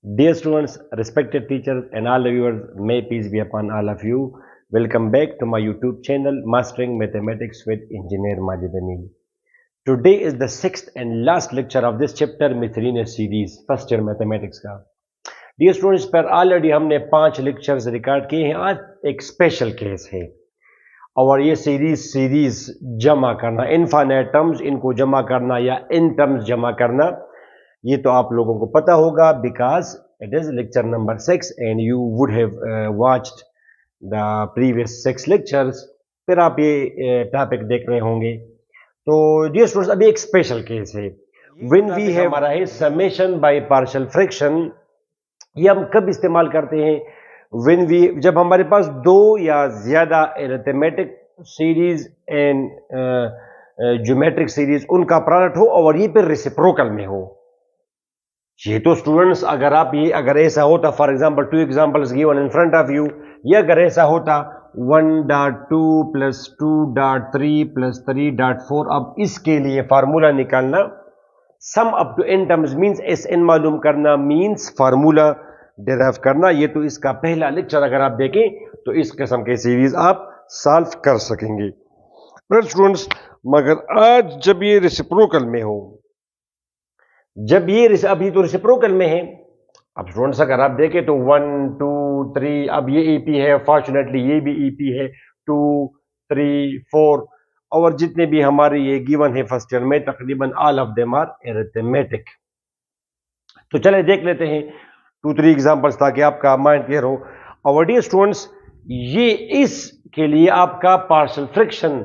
Dear students, respected teachers, and all the viewers, may peace be upon all of you. Welcome back to my YouTube channel, Mastering Mathematics with Engineer Majid Amin. Today is the sixth and last lecture of this chapter miscellaneous series, first year mathematics का. Dear students, पर already हमने 5 lectures record किए हैं. आज एक special case है और ये सीरीज जमा करना, इनफाइनाइट टर्म्स इनको जमा करना या इन टर्म्स जमा करना, ये तो आप लोगों को पता होगा because it is lecture number 6 and you would have watched the previous 6 lectures. फिर आप ये टॉपिक देख रहे होंगे. तो डियर स्टूडेंट्स, अभी एक स्पेशल केस है. व्हेन वी हैव हमारा है समेशन बाय पार्शियल फ्रैक्शन. ये हम कब इस्तेमाल करते हैं? व्हेन वी, जब हमारे पास दो या ज्यादा arithmetic series and geometric series उनका प्रोडक्ट हो और ये फिर रेसिप्रोकल में हो. ये तो स्टूडेंट्स अगर ऐसा होता, for example 2 examples given in front of you, ये अगर ऐसा होता 1.2 प्लस 2.3 प्लस 3.4. अब इसके लिए फार्मूला निकालना, sum up to n terms means S N मालूम करना, मींस फार्मूला डिराइव करना. ये तो इसका पहला लेक्चर अगर आप देखें तो इस किस्म के सीरीज आप सॉल्व कर सकेंगे स्टूडेंट्स. मगर आज जब ये रेसिप्रोकल में हो, अभी तो रेसिप्रोकल में है. अब स्टूडेंट्स अगर आप देखें तो 1 2 3, अब ये ईपी है, फॉर्चुनेटली ये भी ईपी है, 2 3 4 और जितने भी हमारे ये गिवन है फर्स्ट ईयर में, तकरीबन all of them are arithmetic. तो चले देख लेते हैं 2-3 एग्जांपल्स ताकि आपका माइंड क्लियर हो. और डियर स्टूडेंट्स, ये इसके लिए आपका पार्शियल फ्रैक्शन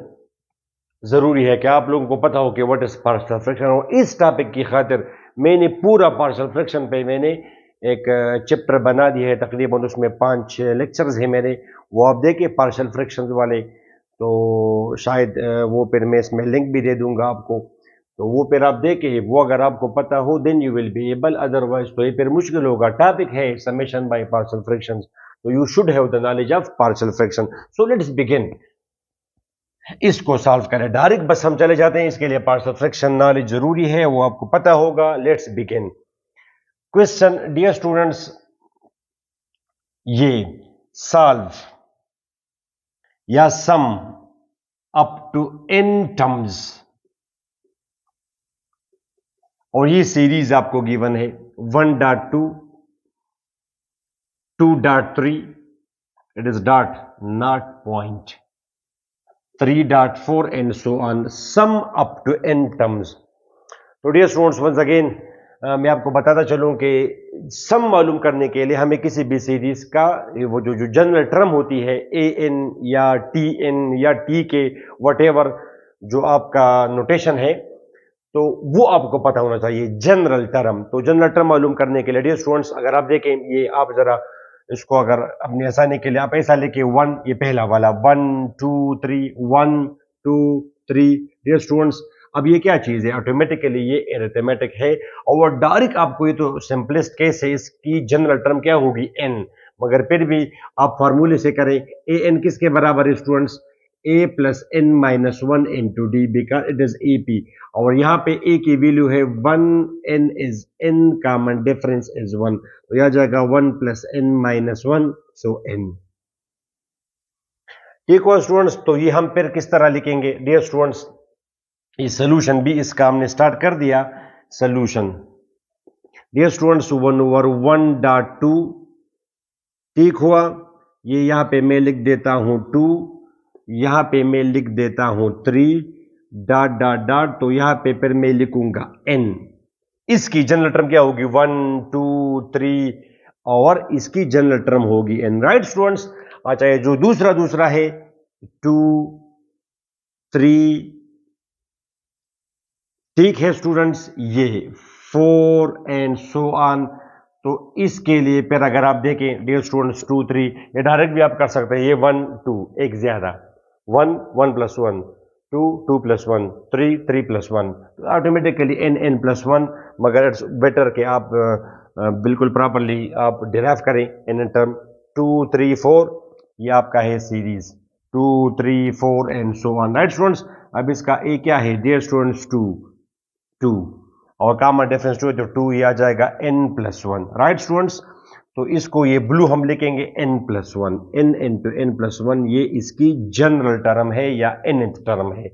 जरूरी है कि आप लोगों को पता हो कि व्हाट इज पार्शियल फ्रैक्शन. और इस टॉपिक की खातिर मैंने पूरा पार्शियल फ्रैक्शन पे मैंने एक चैप्टर बना दिया है, तकरीबन उसमें 5 लेक्चर्स हैं मेरे. वो आप देखें पार्शियल फ्रैक्शंस वाले, तो शायद वो फिर मैं इसमें लिंक भी दे दूंगा आपको. तो वो फिर आप देखें, वो अगर आपको पता हो then you will be able, otherwise तो ये फिर मुश्किल होगा. टॉपिक है समेशन बाय पार्शियल फ्रैक्शंस, तो you should have the knowledge of partial fraction. So let's begin. इसको सॉल्व करें डायरेक्ट, बस हम चले जाते हैं. इसके लिए पार्शियल फ्रैक्शन नॉलेज जरूरी है, वो आपको पता होगा. Let's begin. Question dear students, ये सॉल्व या sum up to n terms, और ये सीरीज आपको गिवन है 1.2 2.3, it is dot not point, 3.4 and so on, sum up to n terms. तो डियर स्टूडेंट्स, वंस अगेन मैं आपको बताता चलूं कि सम मालूम करने के लिए हमें किसी भी सीरीज का वो जो जनरल टर्म होती है, ए एन या टी एन या टी के वटेवर जो आपका नोटेशन है, तो वो आपको पता होना चाहिए जनरल टर्म. तो जनरल टर्म मालूम करने के लिए डियर स्टूडेंट्स, अगर आप देखें, ये आप जरा इसको अगर अपने आसानी के लिए आप ऐसा लेके 1, ये पहला वाला 1 2 3 1 2 3. डियर स्टूडेंट्स, अब ये क्या चीज है? ऑटोमेटिकली ये अरिथमेटिक है और डायरेक्ट आपको, ये तो सिंपलेस्ट केस है, इसकी जनरल टर्म क्या होगी? n. मगर फिर भी आप फार्मूले से करें. ए एन किसके बराबर है students? a plus n minus 1 into D, because it is A P. और यहाँ पे a की वैल्यू है 1, n is n, common difference is 1, तो यह जाएगा 1 प्लस n माइनस 1, सो n. ठीक हुआ स्टूडेंट्स. तो ये हम फिर किस तरह लिखेंगे डियर स्टूडेंट्स? ये सोल्यूशन भी इसका हमने स्टार्ट कर दिया. सोल्यूशन डियर स्टूडेंट्स, 1/1.2, ठीक हुआ. ये यहां पे मैं लिख देता हूं 2, यहां पे मैं लिख देता हूं 3, डॉट डॉट डॉट, तो यहां पे फिर मैं लिखूंगा n. इसकी जनरल टर्म क्या होगी? 1 2 3, और इसकी जनरल टर्म होगी n. Right students? अच्छा, ये जो दूसरा है 2 3, ठीक है स्टूडेंट्स, ये 4 एंड सो ऑन. तो इसके लिए फिर अगर आप देखें डियर स्टूडेंट्स 2 3, ये डायरेक्ट भी आप कर सकते हैं. ये 1 2, एक ज्यादा 1 1 plus 1, 2 2 plus 1, 3 3 plus 1, automatically n plus 1. मगर इट्स बेटर कि आप बिल्कुल प्रॉपरली आप डिराइव करें n टर्म. 2 3 4, ये आपका है series 2 3 4 and so on. Right students? अब इसका ए क्या है डियर स्टूडेंट्स? 2 2. और कॉमन डिफरेंस 2 है तो 2 ये आ जाएगा n+1, राइट स्टूडेंट्स। तो इसको ये ब्लू हम लिखेंगे n+1, n इंटू n+1, ये इसकी जनरल टर्म है या nth टर्म है।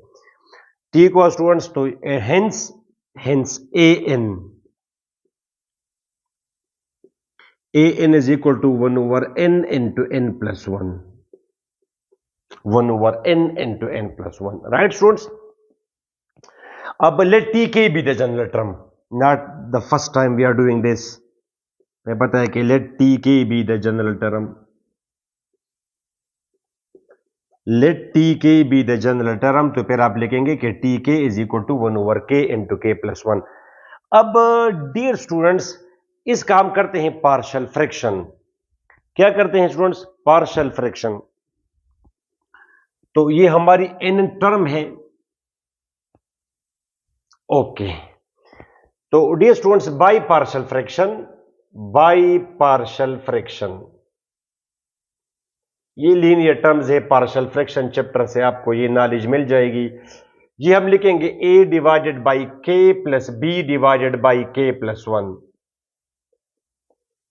ठीक हुआ स्टूडेंट्स। तो hence hence an is equal to 1 over n into n+1, 1 over n into n+1, right students? अब let tk be the general term, not the first time we are doing this. मैं पता है कि let tk be the general term, let tk be the general term, तो फिर आप लिखेंगे कि tk is equal to 1 over k into k+1। अब डियर स्टूडेंट्स इस काम करते हैं पार्शियल फ्रैक्शन। क्या करते हैं स्टूडेंट्स? Partial fraction. तो ये हमारी n टर्म है। ओके, तो dear students by partial fraction, ये लीनियर टर्म्स है, पार्शियल फ्रैक्शन चैप्टर से आपको ये नॉलेज मिल जाएगी। ये हम लिखेंगे a divided by k plus b divided by k+1।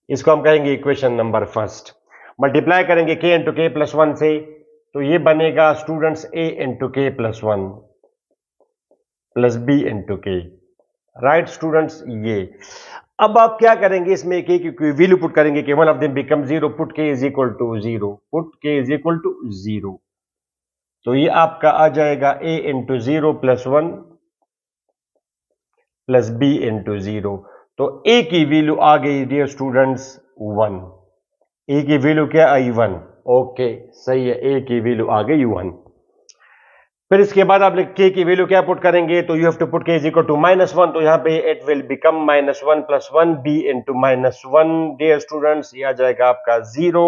इसको हम कहेंगे इक्वेशन नंबर फर्स्ट। मल्टीप्लाई करेंगे k इंटू k+1 से, तो ये बनेगा students a into k+1 plus b into k, right students. ये अब आप क्या करेंगे, इसमें k की वैल्यू पुट करेंगे कि one of them become 0, put k is equal to 0, put k is equal to 0। तो ये आपका आ जाएगा a इंटू 0 प्लस 1 प्लस b इंटू 0। तो a की वैल्यू आ गई डियर स्टूडेंट्स 1, a की वैल्यू क्या आई 1। ओके सही है, a की वैल्यू आ गई 1। फिर इसके बाद आप k की वैल्यू क्या पुट करेंगे, तो you have to put k is equal to -1, तो यहां पे it will become -1 plus 1 b into -1 dear students, ये आ जाएगा आपका 0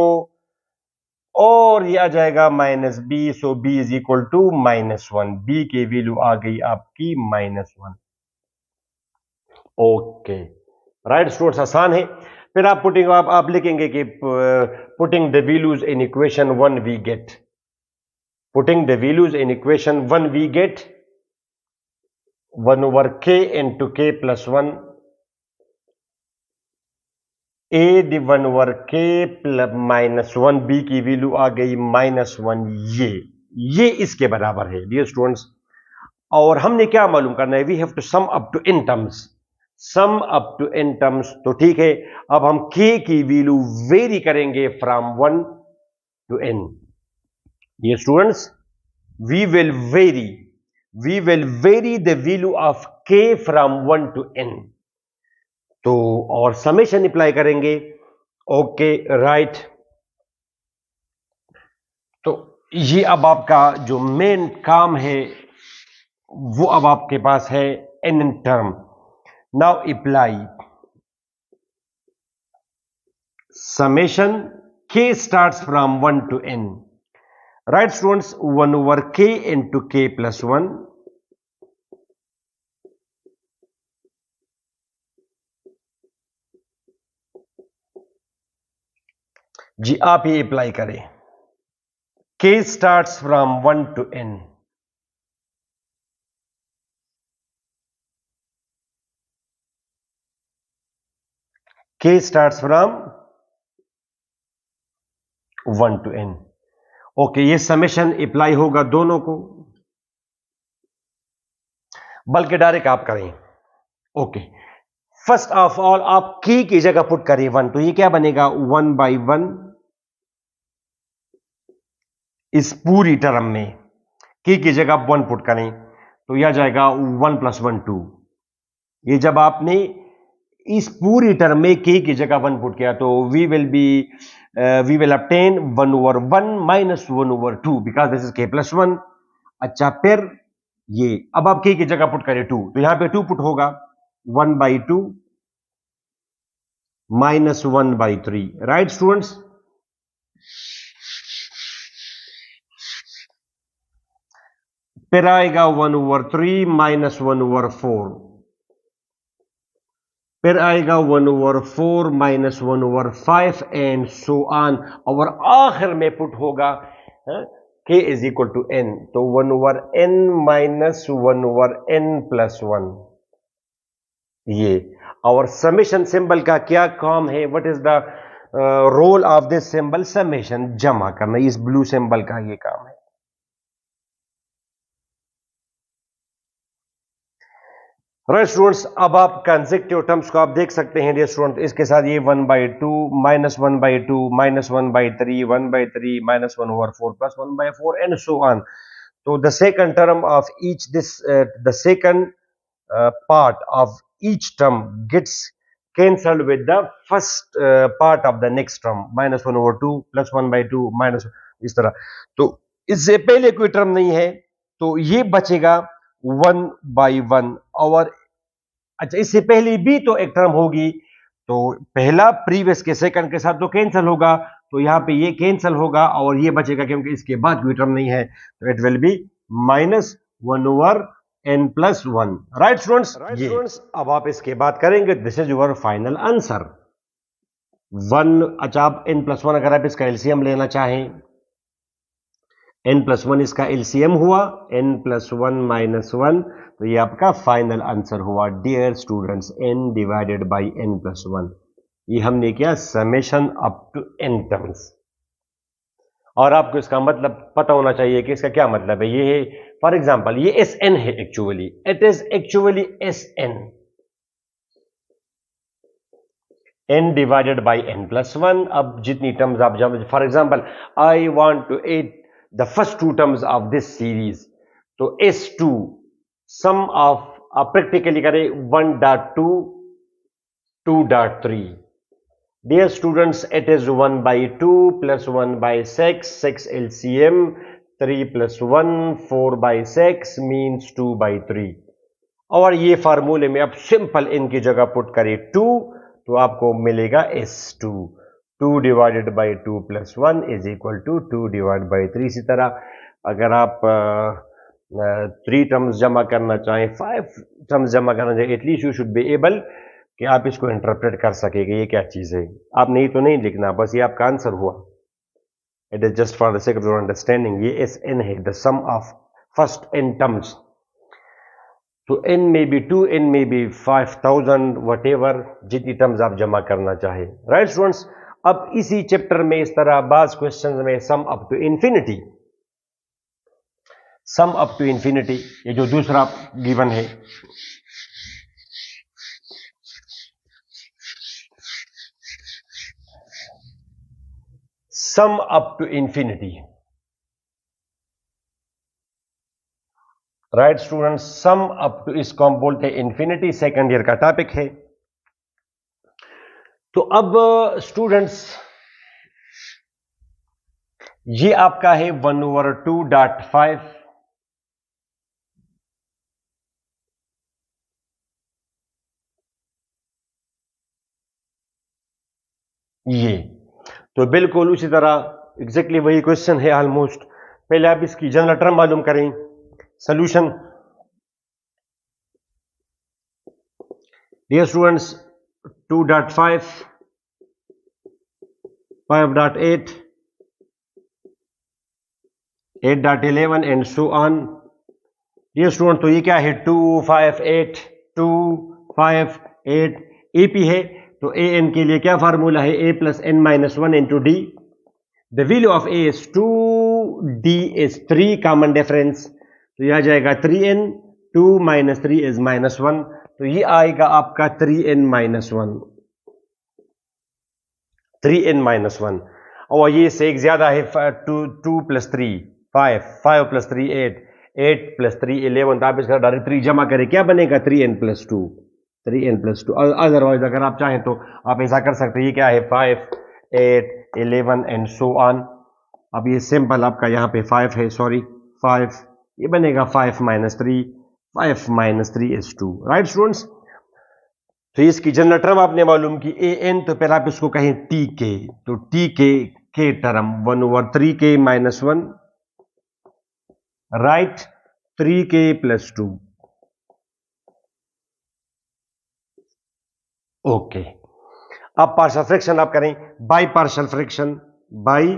और ये आ जाएगा -b, so b is equal to -1, b की वैल्यू आ गई आपकी -1। ओके राइट स्टूडेंट्स, आसान है। फिर आप आप लिखेंगे कि putting the values in equation 1 we get, putting the values in equation 1 we get 1 over k into k plus 1 a the 1 over k plus -1 b की वैल्यू आ गई -1, ये इसके बराबर है डियर स्टूडेंट्स। और हमने क्या मालूम करना है, we have to sum up to n terms, sum up to n terms. तो ठीक है, अब हम k की वैल्यू वेरी करेंगे from 1 to n। Dear students we will vary the value of k from 1 to n। तो और summation apply करेंगे। ओके राइट, तो ये अब आपका जो मेन काम है वो अब आपके पास है n term. Now apply summation k starts from 1 to n, right students, 1 over k into k plus 1 जी, आप ये अप्लाई करें। k starts from 1 to n, k starts from 1 to n। Okay, ये समेशन अप्लाई होगा दोनों को, बल्कि direct आप करें। ओके, फर्स्ट ऑफ ऑल आप k की जगह पुट करें 1, तो ये क्या बनेगा 1 बाई 1 इस पूरी टर्म में k की जगह 1 पुट करें तो यह जाएगा 1 प्लस 1 2। ये जब आपने इस पूरी टर्म में k की जगह 1 पुट किया तो we will obtain 1 over 1 minus 1 over 2 because this is k plus 1। अच्छा, फिर ये अब आप k की जगह पुट करें 2, तो यहां पे 2 पुट होगा 1 by 2 minus 1 by 3, right students. फिर आएगा 1 over 3 minus 1 over 4, फिर आएगा 1 over 4 minus 1 over 5 and so on, और आखिर में पुट होगा k is equal to n, तो 1 over n minus 1 over n plus 1। ये। और समेशन सिंबल का क्या काम है? What is the role of this symbol? Summation, जमा करना। इस ब्लू सिंबल का ये काम है। राइट स्टूडेंट्स, अब आप कंसेक्यूटिव टर्म्स को आप देख सकते हैं डियर स्टूडेंट। इसके साथ ये 1/2 -1/2 -1/3 1/3 -1/4 +1/4 एंड सो ऑन। तो the second term of each this the second part of each term gets cancelled with the first part of the next term -1/2 +1/2 minus, इस तरह। तो इससे पहले कोई टर्म नहीं है तो ये बचेगा 1/1। और अच्छा, इससे पहले भी तो एक टर्म होगी, तो पहला प्रीवियस के सेकंड के साथ तो कैंसिल होगा, तो यहां पे ये कैंसिल होगा और ये बचेगा क्योंकि इसके बाद कोई टर्म नहीं है, तो it will be -1/n+1। Right students? ये अब आप इसके बाद करेंगे, this is your final answer. 1, अच्छा आप n+1 अगर आप इसका एलसीएम लेना चाहें, n+1 इसका एलसीएम हुआ, n+1 - 1, तो ये आपका फाइनल आंसर हुआ dear students, n divided by n+1। ये हमने किया summation up to n terms. और आपको इसका मतलब पता होना चाहिए कि इसका क्या मतलब है। ये है फॉर एग्जांपल, ये Sn है, actually it is actually Sn, n divided by n+1। अब जितनी टर्म्स आप, जब for example I want to add the first 2 terms of this series, तो S2 सम ऑफ, आप प्रैक्टिकली करें 1.2 2.3। Dear students, it is 1/2 + 1/6 6 LCM 3 + 1 4/6 means 2/3। और ये फार्मूले में आप सिंपल इनकी जगह पुट करें 2, तो आपको मिलेगा S2। 2 divided by 2 + 1 is equal to 2 divide by 3। इसी तरह अगर आप 3 टर्म्स जमा करना चाहें, 5 टर्म्स जमा करना चाहें, at least you should be able कि आप इसको इंटरप्रेट कर सकेंगे ये क्या चीज है। आप नहीं तो नहीं लिखना, बस ये आपका आंसर हुआ। It is just for the sake of your understanding. ये Sn है, the sum of first n terms. तो n में भी 2, n में भी 5000, वट एवर, जितनी टर्म्स आप जमा करना चाहे। राइट स्टूडेंट्स, अब इसी चैप्टर में इस तरह बाज क्वेश्चन में sum up to infinity, sum up to infinity, ये जो दूसरा गिवन है, sum up to infinity. Right students, sum up to, इसको हम बोलते हैं इंफिनिटी, सेकेंड ईयर का टॉपिक है। तो अब स्टूडेंट्स, ये आपका है 1/2.5, ये तो बिल्कुल उसी तरह एग्जैक्टली वही क्वेश्चन है ऑलमोस्ट। पहले आप इसकी जनरल टर्म मालूम करें। Solution, dear students, 2.5 5.8 8.11 and so on. Dear student, तो ये क्या है? 2 5 8 2 5 8 AP है, तो an के लिए क्या फार्मूला है? a + n-1 into D. The value of a is 2, d is 3, common difference, तो यह आ जाएगा 3n, 2 - 3 is -1, तो ये आएगा आपका 3n-1, 3n-1। और ये से एक ज्यादा है, 2 + 3 5 5 + 3 8 8 + 3 11, तो आप इसका डायरेक्ट 3 जमा करें, क्या बनेगा? 3n+2, 3n+2। अदरवाइज अगर आप चाहें तो आप ऐसा कर सकते हैं, ये क्या है? 5 8 11 एंड सो ऑन। अब ये सिंपल आपका यहाँ पे 5 है, सॉरी 5, ये बनेगा 5 - 3, 5 - 3 is 2। राइट स्टूडेंट्स, तो इसकी जनरल टर्म आपने मालूम की an, तो पहले आप इसको कहें tk, तो tk के term 1/3k - 1, right, 3k + 2। Okay, अब पार्शियल फ्रैक्शन आप करें, by partial fraction, by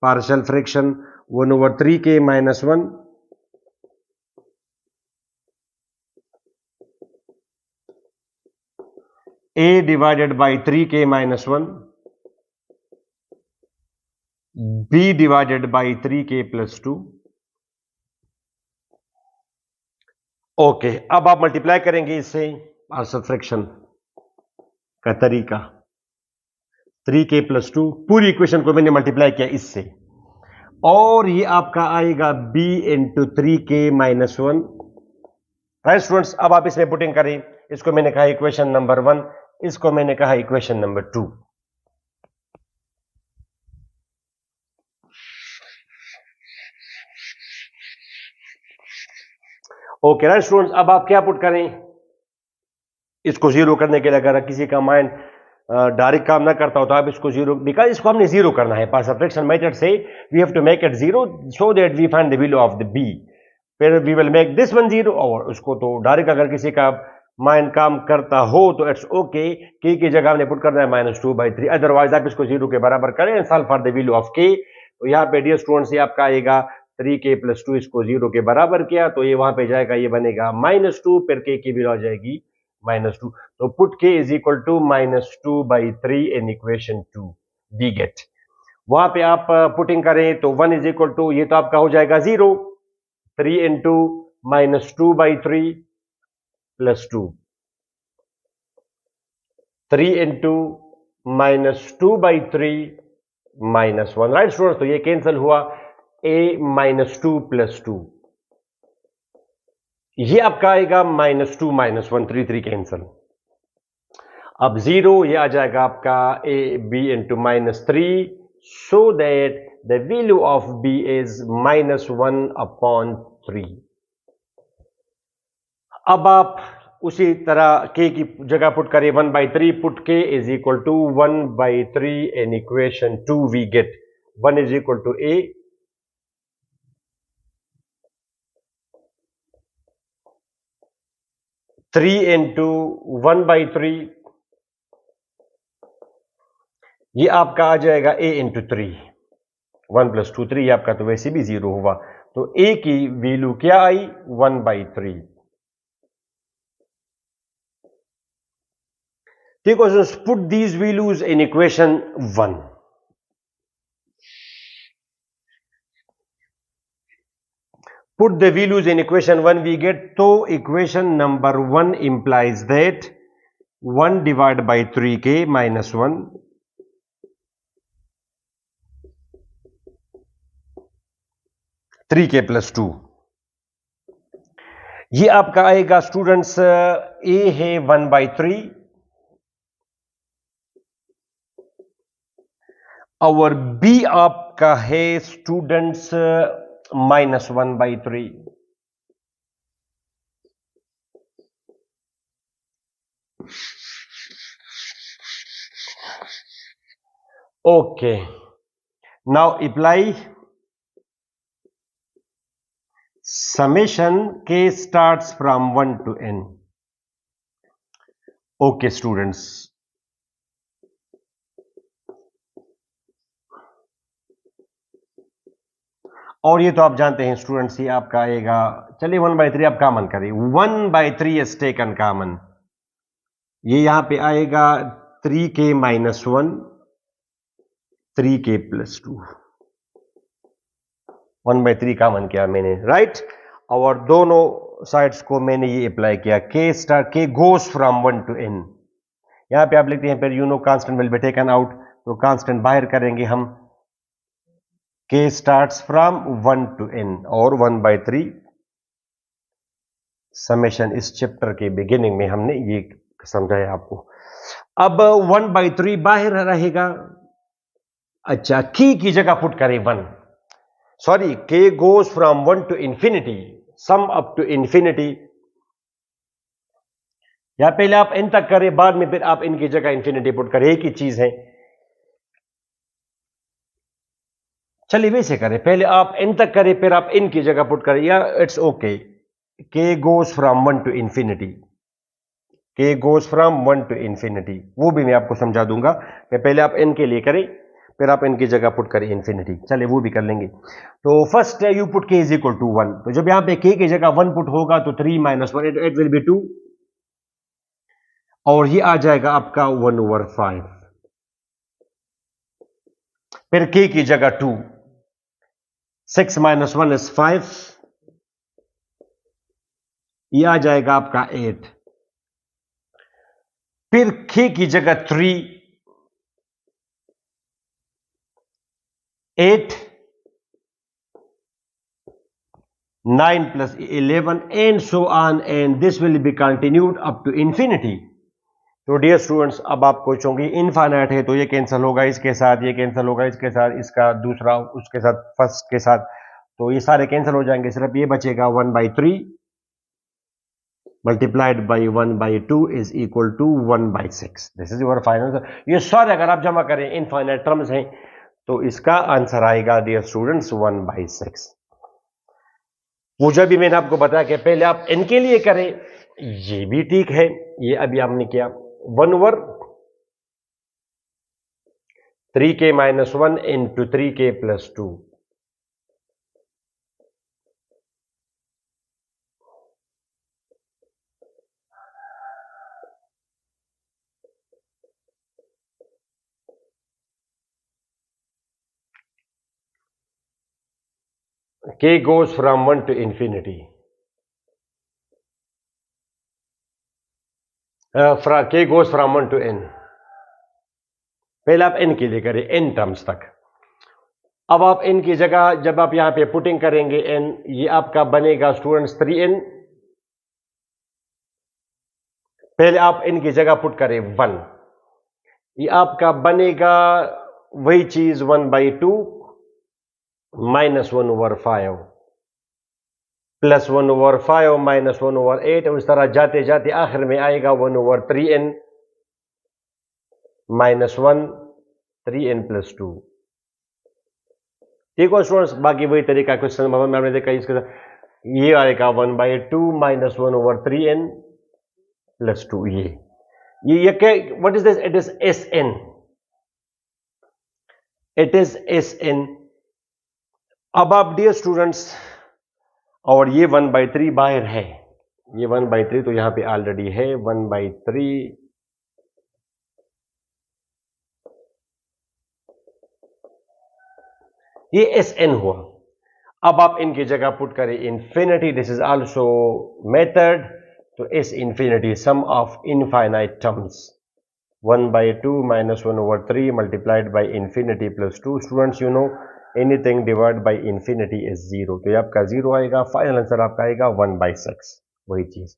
partial fraction 1/3k - 1, a divided by 3k minus 1, b divided by 3k plus 2. Okay, अब आप मल्टीप्लाई करेंगे इससे और सब्ट्रैक्शन का तरीका 3k प्लस 2, पूरी इक्वेशन को मैंने मल्टीप्लाई किया इससे, और ये आपका आएगा b into 3k minus 1। Right students, अब आप इसमें पुटिंग करें, इसको मैंने कहा इक्वेशन नंबर 1, इसको मैंने कहा equation number 2। Okay right students, अब आप क्या पुट करें, इसको जीरो करने के लिए अगर किसी का माइंड डायरेक्ट काम ना करता हो तो आप इसको जीरो, बिकॉज इसको हमने जीरो करना है, पर सब्ट्रैक्शन मेथड से we have to make it zero so that we find the value of the B, फिर we will make this one zero, और उसको तो डायरेक्ट अगर किसी का माइंड काम करता हो तो इट्स ओके, के की जगह हमने पुट करना है -2/3, अदरवाइज आप इसको जीरो के बराबर करें and solve for the value of के। तो यहाँ पे डियर स्टूडेंट्स ये आपका आएगा 3k प्लस 2, इसको जीरो के बराबर किया तो ये वहां पे जाएगा, ये बनेगा -2, फिर के की वैल्यू आ जाएगी -2, तो put k is equal to -2/3 in equation 2, we get, वहां पे आप पुटिंग करें तो 1 इज इक्वल टू, ये तो आपका हो जाएगा 0, 3 into -2/3 plus 2, 3 into -2/3 minus 1। Right students, तो ये कैंसिल हुआ, a -2 प्लस 2, ये आपका आएगा -2 -1, 3 3 कैंसिल, अब 0, ये आ जाएगा आपका a b into -3, so that the value of b is -1/3। अब आप उसी तरह k की जगह पुट करें 1/3, put k is equal to 1/3 in equation 2, we get 1 is equal to a, three into 1/3, ये आपका आ जाएगा a इंटू 3, 1 प्लस 2 3, आपका तो वैसे भी 0 हुआ, तो a की वैल्यू क्या आई 1/3। ठीक है, put these values in equation 1, put the values in equation 1, we get, so equation number 1 implies that 1 divided by 3k minus 1, 3k plus 2, ये आपका आएगा स्टूडेंट्स, a है 1/3 और b आपका है students -1/3। Okay, now apply summation k starts from 1 to n। okay students, और ये तो आप जानते हैं स्टूडेंट्स, ये आपका आएगा, चलिए 1/3 आप कॉमन करें, 1/3 इज टेकन कॉमन, ये यहां पे आएगा 3k minus 1, 3k plus 2, 1/3 common किया मैंने, राइट, और दोनों साइड्स को मैंने ये अप्लाई किया, k goes from 1 to n, यहां पे आप लिखते हैं फिर you know constant will be taken out, तो कांस्टेंट बाहर करेंगे हम, k starts from 1 to n और 1/3 समेशन, इस चैप्टर के बिगिनिंग में हमने ये समझाया आपको। अब 1/3 बाहर रहेगा, अच्छा की जगह पुट करें 1, sorry k goes from 1 to infinity, sum up to infinity, या पहले आप n तक करें, बाद में फिर आप इनकी जगह इंफिनिटी पुट करें, एक ही चीज है, चलिए वैसे करें, पहले आप n तक करें फिर आप इनकी जगह पुट करें, या it's okay, k goes from 1 to infinity, k goes from 1 to infinity, वो भी मैं आपको समझा दूंगा, पहले आप n के लिए करें फिर आप इनकी जगह पुट करें इंफिनिटी, चलिए वो भी कर लेंगे। तो first you put k is equal to 1, तो जब यहां पे k की जगह 1 पुट होगा तो 3 - 1 इट विल बी 2, और ये आ जाएगा आपका 1/5। फिर k की जगह 2, 6 - 1 is 5, ये आ जाएगा आपका 8। फिर k की जगह 3, 8, 9 plus 11 and so on, and this will be continued up to infinity. तो डियर स्टूडेंट्स, अब आप पूछोगे इनफाइनाइट है तो ये कैंसिल होगा इसके साथ, ये कैंसिल होगा इसके साथ, इसका दूसरा उसके साथ, फर्स्ट के साथ, तो ये सारे कैंसिल हो जाएंगे, सिर्फ ये बचेगा 1/3 multiplied by 1/2 is equal to 1/6। This is your final. ये सारे अगर आप जमा करें इनफाइनाइट टर्म्स हैं तो इसका आंसर आएगा डियर स्टूडेंट्स 1/6। वो जब भी मैंने आपको बताया कि पहले आप n के लिए करें, ये भी ठीक है, ये अभी हमने किया 1/3k - 1 into 3k plus 2। k goes from 1 to infinity, k goes from 1 to n। पहले आप n के लिए करें, n टर्म्स तक। अब आप n की जगह जब आप यहां पे पुटिंग करेंगे n, ये आपका बनेगा स्टूडेंट्स 3n। पहले आप n की जगह पुट करें 1, ये आपका बनेगा वही चीज 1/2 -1/5 प्लस 1/5 -1/8, और इस तरह जाते जाते आखिर में आएगा 1/3n - 1 3n + 2। ठीक है स्टूडेंट्स, बाकी वही तरीका क्वेश्चन में हमने देखा, इसके साथ ये आएगा 1/2 - 1/3n + 2। ये क्या, what is this? It is Sn, it is Sn। अब आप डियर स्टूडेंट्स, और ये 1/3 बाहर है, ये 1/3 तो यहां पे ऑलरेडी है 1/3, ये Sn हुआ। अब आप इनकी जगह पुट करें infinity, this is also method, तो S infinity sum of infinite terms 1/2 - 1/3 multiplied by infinity plus 2। Students, you know anything divide by infinity is 0, तो ये आपका 0 आएगा, फाइनल आंसर आपका आएगा 1/6। वही चीज।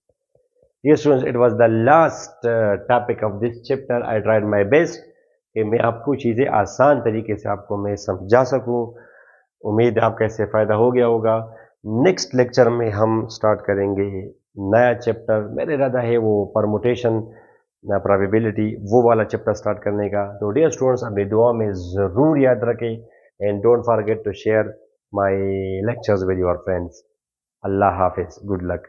ये students, it was the last topic of this chapter. I tried my best कि मैं आपको चीजें आसान तरीके से आपको मैं समझा सकूं। उम्मीद है आपका इससे फायदा हो गया होगा। नेक्स्ट लेक्चर में हम स्टार्ट करेंगे नया चैप्टर। मेरा इरादा है वो परमुटेशन, प्रोबेबिलिटी, वो वाला चैप्टर स्टार्ट करने का। तो डियर स्टूडेंट्स, अपनी दुआ में ज़रूर याद रखें, and don't forget to share my lectures with your friends. अल्लाह हाफिज़, गुड लक।